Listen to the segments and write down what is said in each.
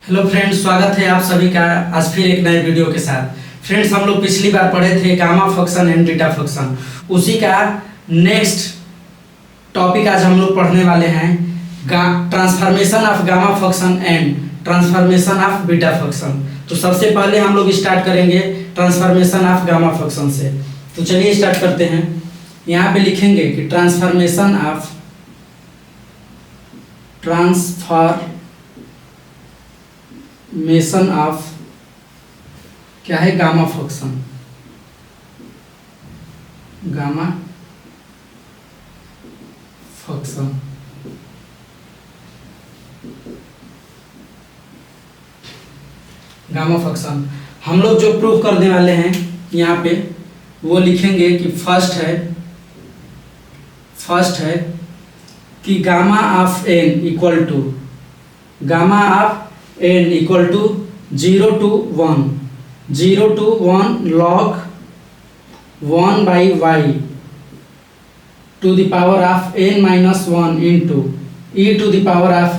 Hello friends, स्वागत है आप सभी का आज फिर एक नए वीडियो के साथ। फ्रेंड्स, हम लोग पिछली बार पढ़े थे gamma function and beta function, उसी का नेक्स्ट टॉपिक आज हम लोग पढ़ने वाले हैं transformation of gamma function and transformation of beta function. तो सबसे पहले हम लोग स्टार्ट करेंगे ट्रांसफॉर्मेशन ऑफ गामा फंक्शन से। तो चलिए स्टार्ट करते हैं। यहाँ पे लिखेंगे कि ट्रांसफॉर्मेशन ऑफ क्या है, गामा फंक्शन। गामा फंक्शन हम लोग जो प्रूफ करने वाले हैं यहाँ पे वो लिखेंगे कि फर्स्ट है कि gamma of n equal to 0 to 1 log 1 by y to the power of n minus 1 into e to the power of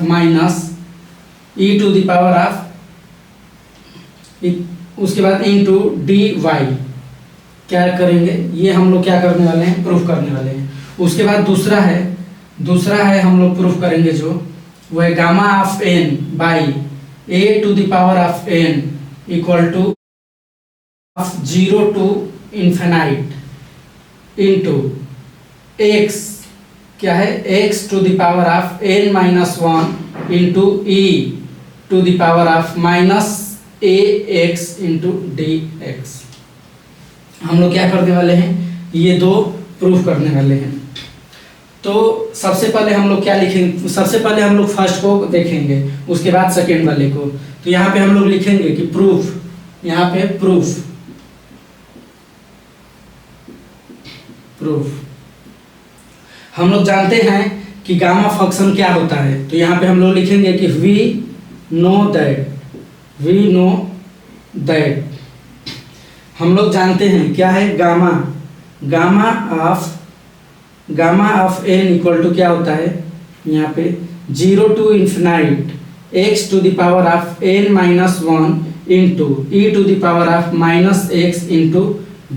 उसके बाद इंटू डी वाई क्या करेंगे, ये हम लोग क्या करने वाले हैं, प्रूफ करने वाले हैं। उसके बाद दूसरा है हम लोग प्रूफ करेंगे जो वो है gamma of n by a to the power of n equal to 0 to infinite into x क्या है, x to the power of n minus 1 into e to the power of minus ax into dx। हम लोग क्या करने वाले हैं, ये दो प्रूफ करने वाले हैं। तो सबसे पहले हम लोग क्या लिखेंगे, सबसे पहले हम लोग फर्स्ट को देखेंगे, उसके बाद सेकेंड वाले को। तो यहाँ पे हम लोग लिखेंगे कि प्रूफ, यहाँ पे प्रूफ हम लोग जानते हैं कि गामा फंक्शन क्या होता है। तो यहाँ पे हम लोग लिखेंगे कि वी नो दैट हम लोग जानते हैं क्या है, gamma of n equal to क्या होता है, यहाँ पे 0 to infinite x to the power of n minus 1 into e to the power of minus x into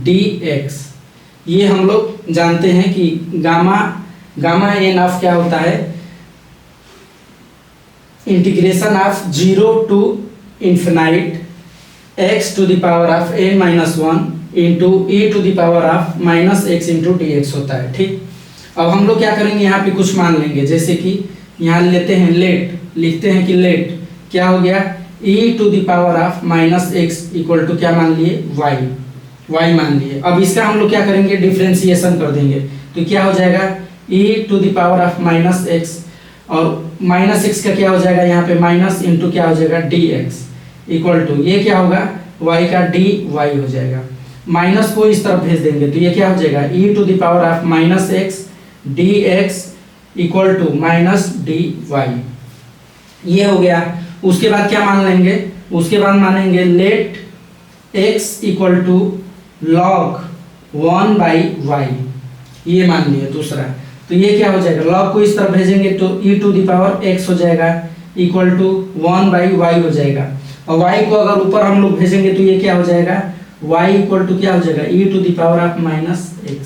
dx। ये हम लोग जानते हैं कि गामा n ऑफ क्या होता है, integration of 0 to infinite x to the power of n minus 1 into e to the power of minus x into dx होता है। ठीक, अब हम लोग क्या करेंगे, यहाँ पे कुछ मान लेंगे, जैसे कि यहाँ लेते हैं लिखते हैं कि लेट क्या हो गया, e to the power of minus x equal to क्या मान लिए, y मान लिए। अब इसका हम लोग क्या करेंगे, डिफ्रेंसिएशन कर देंगे। तो क्या हो जाएगा, e to the power of minus x और माइनस x का क्या हो जाएगा, यहाँ पे माइनस इंटू क्या हो जाएगा, dx इक्वल टू ये क्या होगा, y का dy हो जाएगा। माइनस को इस तरफ भेज देंगे तो ये क्या हो जाएगा, e to the power of minus x dx equal to minus dy, ये हो गया। उसके बाद क्या मान लेंगे, उसके बाद मानेंगे let x equal to log 1 by y, ये मान लिया दूसरा। तो ये क्या हो जाएगा, log को इस तरफ भेजेंगे तो e to the power x हो जाएगा इक्वल टू 1 by y हो जाएगा। और y को अगर ऊपर हम लोग भेजेंगे तो ये क्या हो जाएगा, y इक्वल टू क्या हो जाएगा, e to the power of minus x।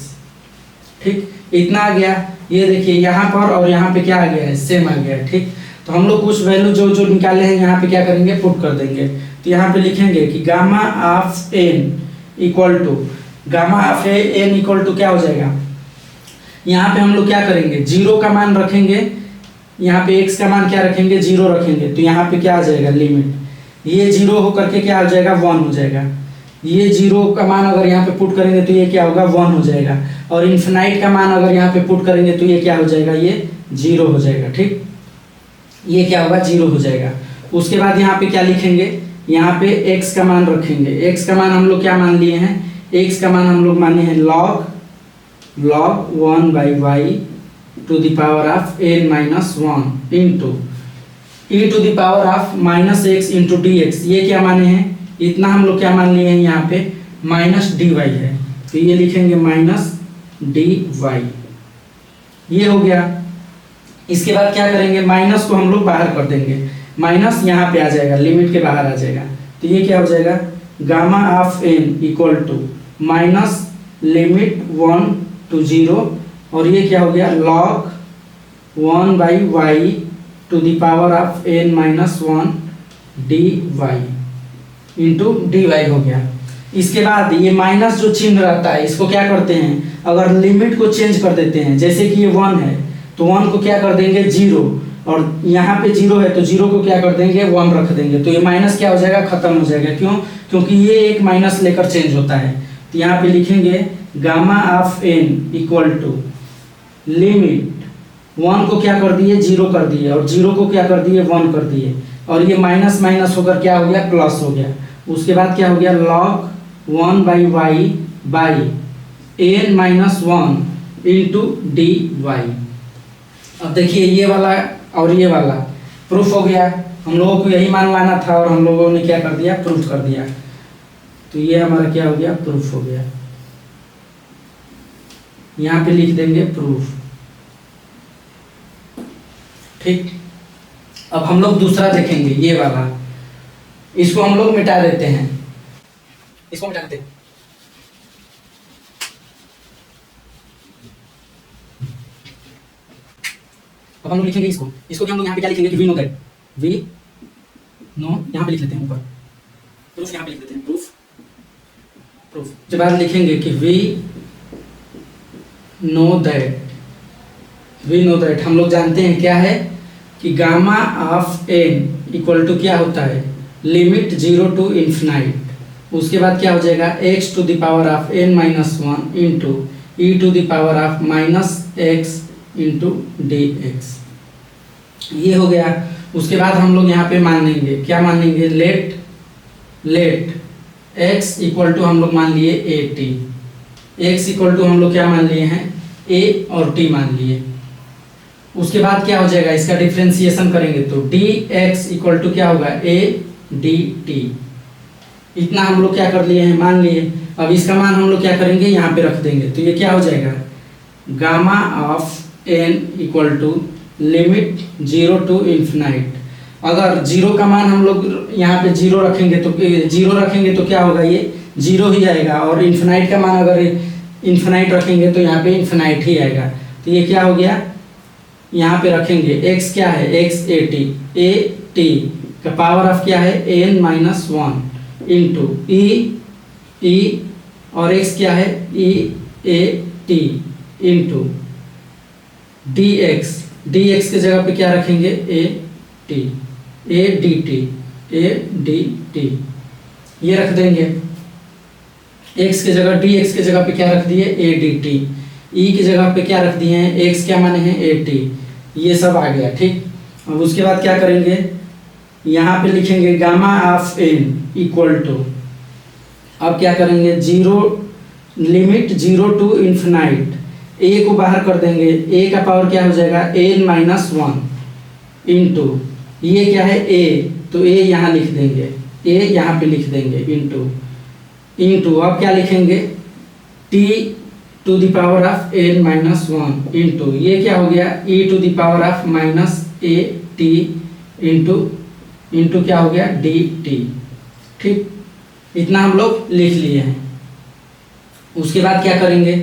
ठीक, इतना आ गया। ये देखिए यहाँ पर और यहाँ पे क्या आ गया है, सेम आ गया है। ठीक, तो हम लोग कुछ वैल्यू जो निकाले हैं यहाँ पे क्या करेंगे, पुट कर देंगे। तो यहाँ पे लिखेंगे कि gamma of n equal to क्या हो जाएगा, यहाँ पे हम लोग क्या करेंगे, 0 का मान रखेंगे, यहाँ पे x का मान क्या रखेंगे, 0 रखेंगे। तो यहाँ पे क्या आ जाएगा, लिमिट ये 0 होकर के क्या हो जाएगा, 1 हो जाएगा। ये 0 का मान अगर यहाँ पे पुट करेंगे तो ये क्या होगा, 1 हो जाएगा। और इन्फिनाइट का मान अगर यहाँ पे पुट करेंगे तो ये क्या हो जाएगा, ये 0 हो जाएगा। ठीक, ये क्या होगा, 0 हो जाएगा। उसके बाद यहाँ पे क्या लिखेंगे, यहाँ पे x का मान रखेंगे। x का मान हम लोग क्या मान लिए हैं, x का मान हम लोग माने हैं log 1 by y to the power of n minus 1 into e to the power of minus x into dx। ये क्या माने हैं, इतना हम लोग क्या मान लिए हैं, यहाँ पे माइनस dy है तो ये लिखेंगे माइनस dy, ये हो गया। इसके बाद क्या करेंगे, माइनस को हम लोग बाहर कर देंगे माइनस यहाँ पे आ जाएगा, लिमिट के बाहर आ जाएगा। तो ये क्या हो जाएगा, gamma of n equal to minus limit 1 to 0, और ये क्या हो गया, log 1/y to the power of n minus 1 dy into dy हो गया। इसके बाद ये माइनस जो चिन्ह रहता है इसको क्या करते हैं, अगर लिमिट को चेंज कर देते हैं, जैसे कि ये 1 है तो 1 को क्या कर देंगे 0, और यहाँ पे 0 है तो 0 को क्या कर देंगे 1 रख देंगे, तो ये माइनस क्या हो जाएगा, खत्म हो जाएगा। क्यों, क्योंकि ये एक माइनस लेकर चेंज होता है। तो यहाँ पे लिखेंगे gamma of n equal to limit 1 को क्या कर दिए 0 कर दिए, और 0 को क्या कर दिए 1 कर दिए, और ये माइनस माइनस होकर क्या हो गया, प्लस हो गया। उसके बाद क्या हो गया, log 1/y by n minus 1 into dy। अब देखिए ये वाला और ये वाला प्रूफ हो गया। हम लोगों को यही मान लाना था और हम लोगों ने क्या कर दिया, प्रूफ कर दिया। तो ये हमारा क्या हो गया, प्रूफ हो गया। यहाँ पे लिख देंगे प्रूफ। ठीक, अब हम लोग दूसरा देखेंगे, ये वाला, इसको हम लोग मिटा देते हैं, इसको मिटा देते हैं। अब हम लोग लिखेंगे इसको भी हम लोग यहाँ पे क्या लिखेंगे कि we know that, we know, यहाँ पे लिख लेते हैं ऊपर, प्रूफ यहाँ पे लिख देते हैं, प्रूफ के बाद लिखेंगे कि वी नो दैट हम लोग जानते हैं क्या है कि gamma of n equal to क्या होता है, लिमिट 0 to इन्फिनाइट। उसके बाद क्या हो जाएगा, x to the power of n minus 1 into e to the power of minus x into dx। ये हो गया। उसके बाद हम लोग यहाँ पे मान लेंगे, क्या मान लेंगे, लेट x इक्वल टू हम लोग मान लिए at, x इक्वल टू हम लोग क्या मान लिए हैं, a और t मान लिए। उसके बाद क्या हो जाएगा, इसका डिफ्रेंसिएशन करेंगे तो dx इक्वल टू क्या होगा, a dt। इतना हम लोग क्या कर लिए हैं, मान लिए। अब इसका मान हम लोग क्या करेंगे, यहाँ पे रख देंगे। तो ये क्या हो जाएगा, gamma of n equal to limit 0 to infinite. अगर 0 का मान हम लोग यहाँ पे 0 रखेंगे तो क्या होगा, ये 0 ही आएगा, और इन्फिनाइट का मान अगर इन्फिनाइट रखेंगे तो यहाँ पे इन्फिनाइट ही आएगा। तो ये क्या हो गया, यहाँ पे रखेंगे x क्या है, x at का पावर ऑफ क्या है, n माइनस 1 इंटू e और x क्या है, e a t into dx के जगह पे क्या रखेंगे, a dt ये रख देंगे। x के जगह dx के जगह पे क्या रख दिए, a dt, e की जगह पे क्या रख दिए हैं, x क्या माने हैं, a t। ये सब आ गया। ठीक, अब उसके बाद क्या करेंगे, यहाँ पे लिखेंगे gamma of n equal to, अब क्या करेंगे, लिमिट 0 to इन्फिनाइट, a को बाहर कर देंगे, a का पावर क्या हो जाएगा, n माइनस 1 इंटू ये क्या है a, तो a यहाँ लिख देंगे, a यहाँ पे लिख देंगे इंटू अब क्या लिखेंगे, t to the power of n minus 1 into ये क्या हो गया, e to the power of minus a t into क्या हो गया, dt। ठीक, इतना हम लोग लिख लिए हैं। उसके बाद क्या करेंगे,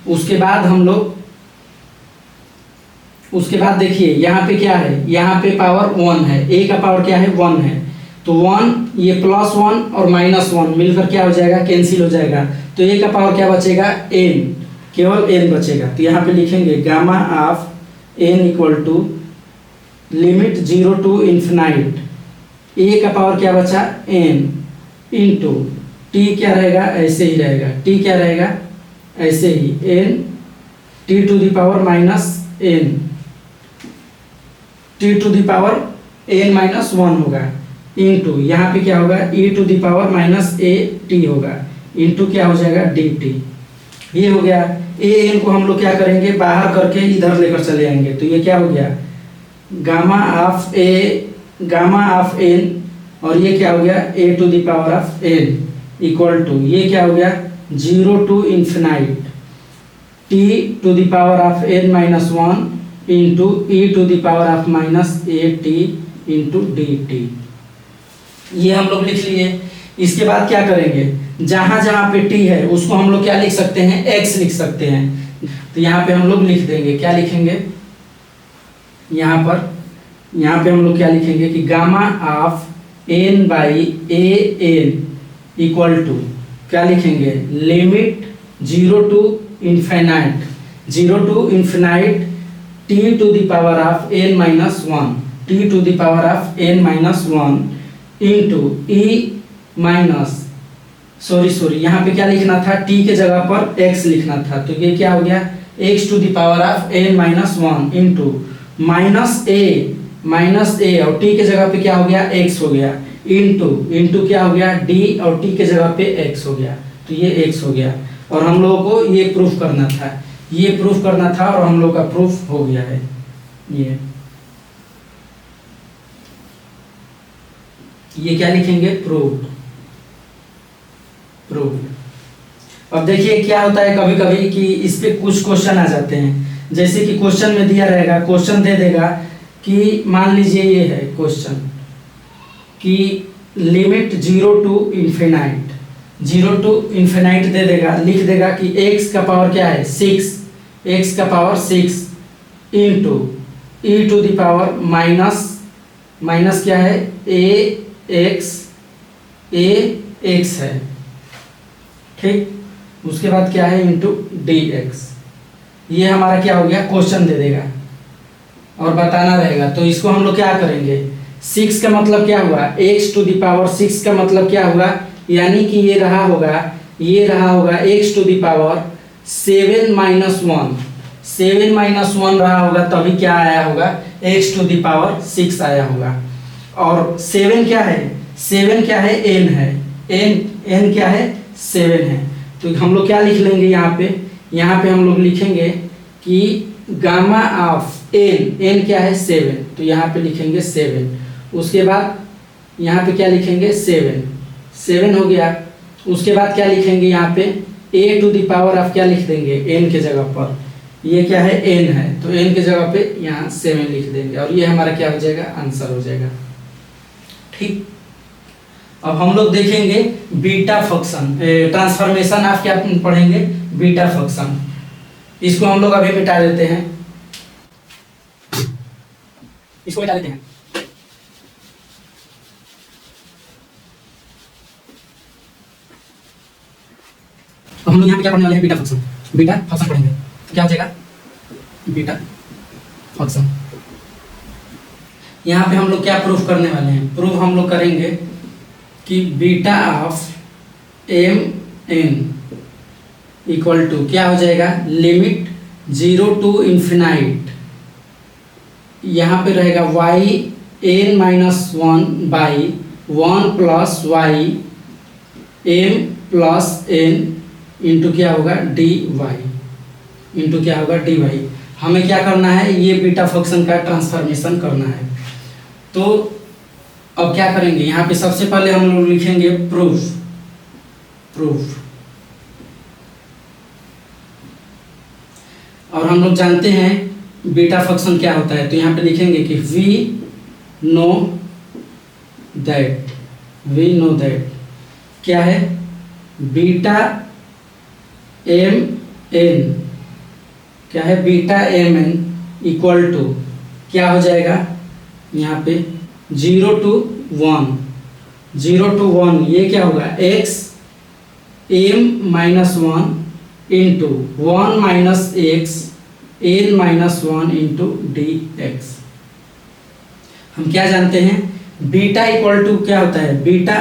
उसके बाद देखिए यहाँ पे क्या है, यहाँ पे पावर 1 है, a का पावर क्या है 1 है, तो 1 ये प्लस 1 और माइनस 1 मिलकर क्या हो जाएगा, कैंसिल हो जाएगा। तो a का पावर क्या बचेगा, n, केवल n बचेगा। तो यहाँ पे लिखेंगे gamma of n equal to limit 0 to infinite, a का पावर क्या बचा, n इंटू t क्या रहेगा, ऐसे ही रहेगा, t क्या रहेगा, ऐसे ही n t to the power minus n, t to the power n minus 1 होगा, इंटू यहाँ पे क्या होगा, e to the power minus a t होगा, इंटू क्या हो जाएगा, dt। ये हो गया। a n को हम लोग क्या करेंगे, बाहर करके इधर लेकर चले आएंगे। तो ये क्या हो गया, गामा ऑफ n, और ये क्या हो गया, a to the power of n equal to ये क्या हो गया, 0 to infinite t to the power of n minus 1 into e to the power of minus a t into d t. ये हम लोग लिख लिए। इसके बाद क्या करेंगे, जहाँ जहाँ पे टी है उसको हम लोग क्या लिख सकते हैं, एक्स लिख सकते हैं। तो यहाँ पे हम लोग लिख देंगे, क्या लिखेंगे यहाँ पे हम लोग क्या लिखेंगे कि gamma of n by a n equal to क्या लिखेंगे, limit 0 to infinite t to the power of n minus 1 t to the power of n minus 1 into e minus sorry यहाँ पे क्या लिखना था, t के जगह पर x लिखना था। तो ये क्या हो गया, x to the power of n minus 1 into minus a और t के जगह पे क्या हो गया, x हो गया, इंटू क्या हो गया, d और t के जगह पे x हो गया। तो ये x हो गया और हम लोगों को ये प्रूफ करना था, और हम लोग का प्रूफ हो गया है। ये क्या लिखेंगे, प्रूव्ड। अब देखिए क्या होता है कभी कभी कि इस पे कुछ क्वेश्चन आ जाते हैं, जैसे कि क्वेश्चन में दिया रहेगा, क्वेश्चन दे देगा कि मान लीजिए ये है क्वेश्चन कि लिमिट 0 to इन्फिनाइट दे देगा, लिख देगा कि x का पावर क्या है, 6 into e to the power minus क्या है, ax है, ठीक। उसके बाद क्या है, इंटू dx। ये हमारा क्या हो गया, क्वेश्चन दे देगा और बताना रहेगा। तो इसको हम लोग क्या करेंगे, 6 का मतलब क्या हुआ, x टू द पावर 6 का मतलब क्या हुआ, यानी कि ये रहा होगा x to the power 7 minus 1 रहा होगा, तभी क्या आया होगा, x टू द पावर 6 आया होगा। और 7 क्या है, n है, n क्या है, 7 है। तो हम लोग क्या लिख लेंगे यहाँ पे हम लोग लिखेंगे कि गामा ऑफ n क्या है, 7। तो यहाँ पे लिखेंगे 7। उसके बाद यहाँ पे क्या लिखेंगे, 7 हो गया। उसके बाद क्या लिखेंगे यहाँ पे, a to the power of क्या लिख देंगे, n के जगह पर, ये क्या है, n है, तो n के जगह पे यहाँ 7 लिख देंगे और ये हमारा क्या हो जाएगा, आंसर हो जाएगा, ठीक। अब हम लोग देखेंगे बीटा फंक्शन, ट्रांसफॉर्मेशन ऑफ क्या पढ़ेंगे, बीटा फंक्शन। इसको हम लोग अभी मिटा देते हैं, हम लोग यहाँ पे क्या पढ़ने वाले हैं, बीटा फंक्शन पढ़ेंगे। तो क्या हो जाएगा, बीटा फंक्शन। यहाँ पे हम लोग क्या प्रूफ करने वाले हैं, प्रूफ हम लोग करेंगे कि beta of m n equal to क्या हो जाएगा, लिमिट 0 to इन्फिनाइट, यहाँ पे रहेगा y n minus 1 by 1 plus y m plus n into क्या होगा, dy इंटू क्या होगा, dy। हमें क्या करना है, ये बीटा फंक्शन का ट्रांसफॉर्मेशन करना है। तो अब क्या करेंगे, यहाँ पे सबसे पहले हम लोग लिखेंगे प्रूफ। और हम लोग जानते हैं बीटा फंक्शन क्या होता है, तो यहाँ पे लिखेंगे कि वी नो दैट क्या है, बीटा एम एन क्या है, beta m n equal to क्या हो जाएगा, यहाँ पे 0 to 1 ये क्या होगा, x m minus 1 into 1 minus x n minus 1 into d x. हम क्या जानते हैं, बीटा इक्वल टू क्या होता है, beta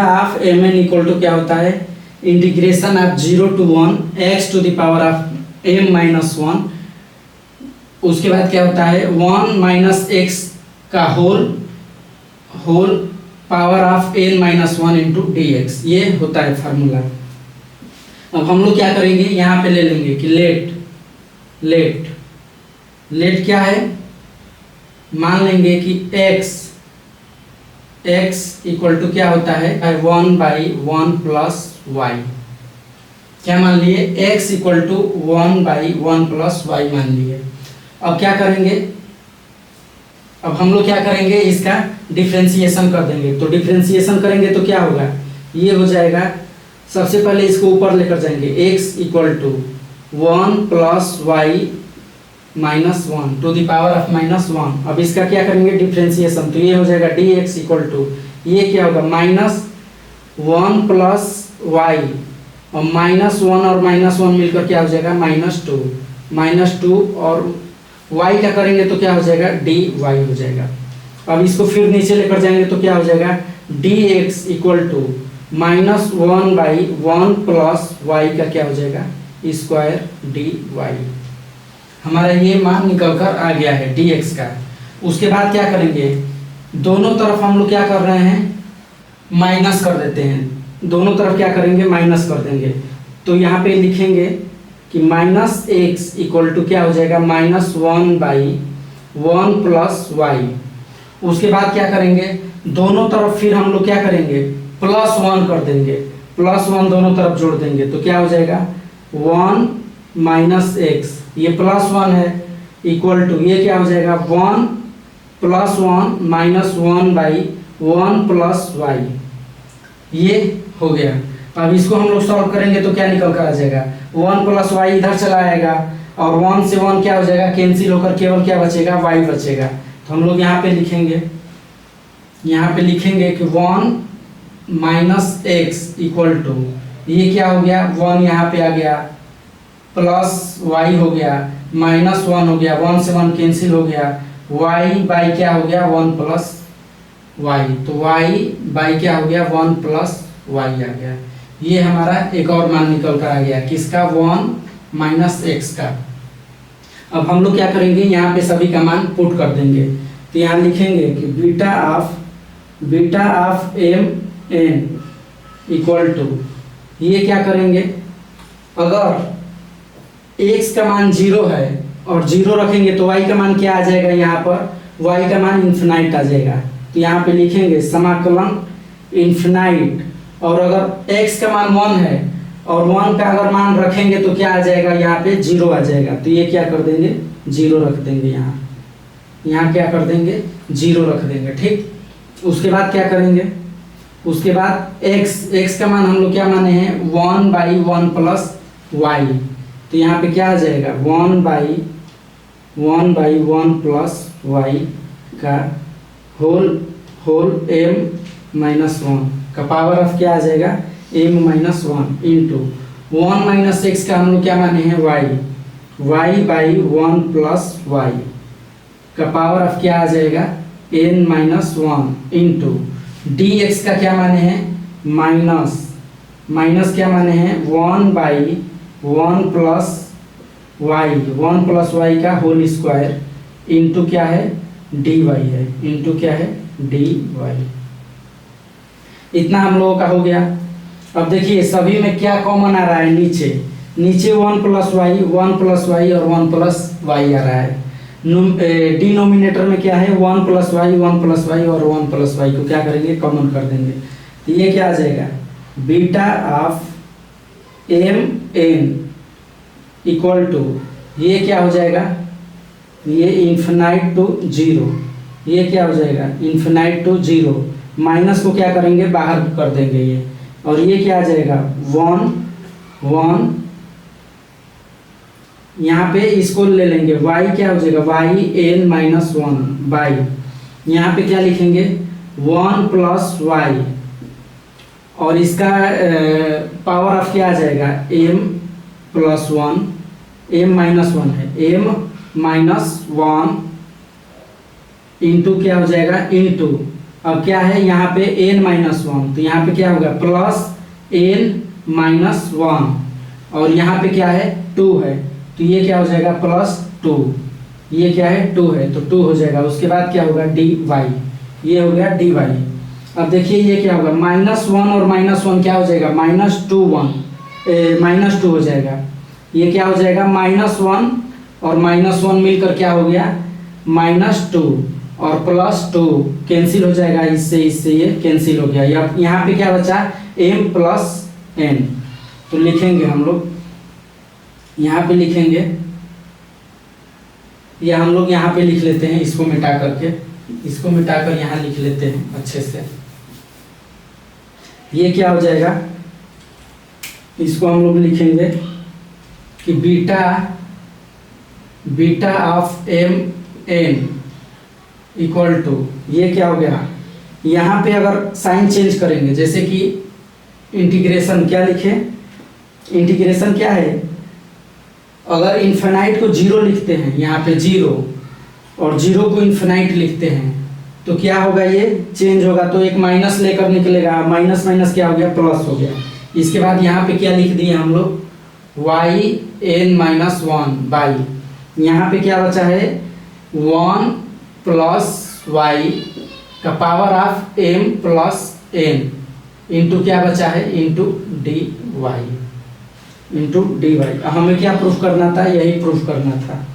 of m n equal to क्या होता है, integration of 0 to 1 x to the power of m minus 1। उसके बाद क्या होता है, 1 माइनस एक्स का whole power of n minus 1 into d x, ये होता है फार्मूला। अब हम लोग क्या करेंगे, यहाँ पे ले लेंगे कि लेट क्या है, मान लेंगे कि x इक्वल टू क्या होता है, 1 बाई 1 प्लस वाई। क्या मान लिए, x equal to 1 by 1 plus y मान लिए। अब क्या करेंगे, अब हम लोग क्या करेंगे, इसका डिफ्रेंसिएशन कर देंगे। तो डिफ्रेंसिएशन करेंगे तो क्या होगा, ये हो जाएगा, सबसे पहले इसको ऊपर लेकर जाएंगे, x equal to 1 plus y minus 1 to the power of -1। अब इसका क्या करेंगे डिफ्रेंसिएशन, तो ये हो जाएगा dx इक्वल टू, ये क्या होगा -1 प्लस वाई, और -1 और -1 मिलकर क्या हो जाएगा -2 और y का करेंगे तो क्या हो जाएगा dy हो जाएगा। अब इसको फिर नीचे लेकर जाएंगे तो क्या हो जाएगा dx equal to -1/1 plus y का क्या हो जाएगा स्क्वायर dy। हमारा ये मान निकल कर आ गया है dx का। उसके बाद क्या करेंगे, दोनों तरफ हम लोग क्या कर रहे हैं, माइनस कर देते हैं, दोनों तरफ क्या करेंगे माइनस कर देंगे। तो यहाँ पे लिखेंगे कि -x इक्वल टू क्या हो जाएगा -1/1 प्लस वाई। उसके बाद क्या करेंगे, दोनों तरफ फिर हम लोग क्या करेंगे +1 कर देंगे, +1 दोनों तरफ जोड़ देंगे तो क्या हो जाएगा 1 -x, ये +1 है, इक्वल टू ये क्या हो जाएगा 1 + 1 -1/1 प्लस वाई। ये हो गया। अब इसको हम लोग सॉल्व करेंगे तो क्या निकल कर आ जाएगा 1 प्लस वाई इधर चला आएगा, और 1 से 1 क्या हो जाएगा कैंसिल होकर केवल क्या बचेगा y बचेगा। तो हम लोग यहाँ पे लिखेंगे, कि 1 -x इक्वल टू ये क्या हो गया 1 यहाँ पे आ गया, प्लस y हो गया, -1 हो गया, 1 से 1 कैंसिल हो गया, y बाई क्या हो गया 1 प्लस y, तो y बाई क्या हो गया 1 प्लस y आ गया। ये हमारा एक और मान निकल कर आ गया, किसका 1 -x का। अब हम लोग क्या करेंगे, यहाँ पे सभी का मान पुट कर देंगे। तो यहाँ लिखेंगे कि beta of mn equal to, ये क्या करेंगे, अगर x का मान 0 है और 0 रखेंगे तो y का मान क्या आ जाएगा, यहाँ पर y का मान इन्फिनाइट आ जाएगा। तो यहाँ पे लिखेंगे समाकलन इन्फिनाइट, और अगर x का मान 1 है और 1 का अगर मान रखेंगे तो क्या आ जाएगा, यहाँ पे 0 आ जाएगा। तो ये क्या कर देंगे 0 रख देंगे, यहाँ क्या कर देंगे 0 रख देंगे, ठीक। उसके बाद क्या करेंगे, उसके बाद x का मान हम लोग क्या माने हैं 1/1 प्लस y। तो यहाँ पे क्या आ जाएगा 1/1 प्लस y का होल m-1 का पावर ऑफ क्या आ जाएगा m-1 इंटू 1 - x का हम लोग क्या माने हैं y/1 प्लस y का पावर ऑफ क्या आ जाएगा n-1 इंटू dx का क्या माने हैं माइनस क्या माने हैं 1/1 प्लस y का होल स्क्वायर इंटू क्या है dy है, इंटू क्या है dy। इतना हम लोगों का हो गया। अब देखिए सभी में क्या कॉमन आ रहा है, नीचे 1 + y और 1 + y आ रहा है। डिनोमिनेटर में क्या है 1 + y और 1 + y को क्या करेंगे कॉमन कर देंगे। तो ये क्या आ जाएगा beta of mn equal to, ये क्या हो जाएगा, ये इन्फिनाइट टू 0, ये क्या हो जाएगा इन्फिनाइट टू 0, माइनस को क्या करेंगे बाहर कर देंगे ये, और ये क्या आ जाएगा 1 यहाँ पे इसको ले लेंगे, y क्या हो जाएगा yn-1 यहाँ पे क्या लिखेंगे 1 + y, और इसका पावर ऑफ क्या आ जाएगा m+1 m-1 है m-1 इंटू क्या हो जाएगा इंटू, अब क्या है यहाँ पे n-1, तो यहाँ पे क्या होगा प्लस n-1, और यहाँ पे क्या है 2 है, तो ये क्या हो जाएगा +2, ये क्या है 2 है तो 2 हो जाएगा। उसके बाद क्या होगा dy, ये हो गया dy। अब देखिए ये क्या होगा -1 और -1 क्या हो जाएगा -2 हो जाएगा। ये क्या हो जाएगा -1 और -1 मिलकर क्या हो गया -2 और +2 कैंसिल हो जाएगा, इससे ये कैंसिल हो गया। यहाँ पे क्या बचा m+n, तो लिखेंगे हम लोग यहाँ पे लिख लेते हैं इसको मिटा करके। इसको मिटाकर यहाँ लिख लेते हैं अच्छे से। ये क्या हो जाएगा, इसको हम लोग लिखेंगे कि beta of m n equal to, ये क्या हो गया, यहाँ पे अगर साइन चेंज करेंगे, जैसे कि इंटीग्रेशन क्या लिखे, इंटीग्रेशन क्या है, अगर इन्फिनाइट को जीरो लिखते हैं यहाँ पे जीरो, और जीरो को इन्फिनाइट लिखते हैं तो क्या होगा, ये चेंज होगा, तो एक माइनस लेकर निकलेगा, माइनस माइनस क्या हो गया, प्लस हो गया। इसके बाद यहाँ पे क्या लिख दिए हम लोग, y n minus one by, यहाँ पे क्या बचा है, 1 प्लस वाई का power of m plus n into क्या बचा है, into d y, into d y. हमें क्या प्रूफ करना था, यही प्रूफ करना था,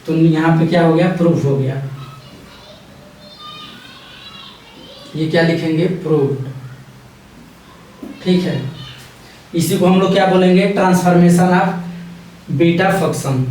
तो यहाँ पे क्या हो गया, प्रूफ हो गया। ये क्या लिखेंगे, प्रूव्ड। ठीक है, इसी को हम लोग क्या बोलेंगे, ट्रांसफॉर्मेशन ऑफ बीटा फंक्शन।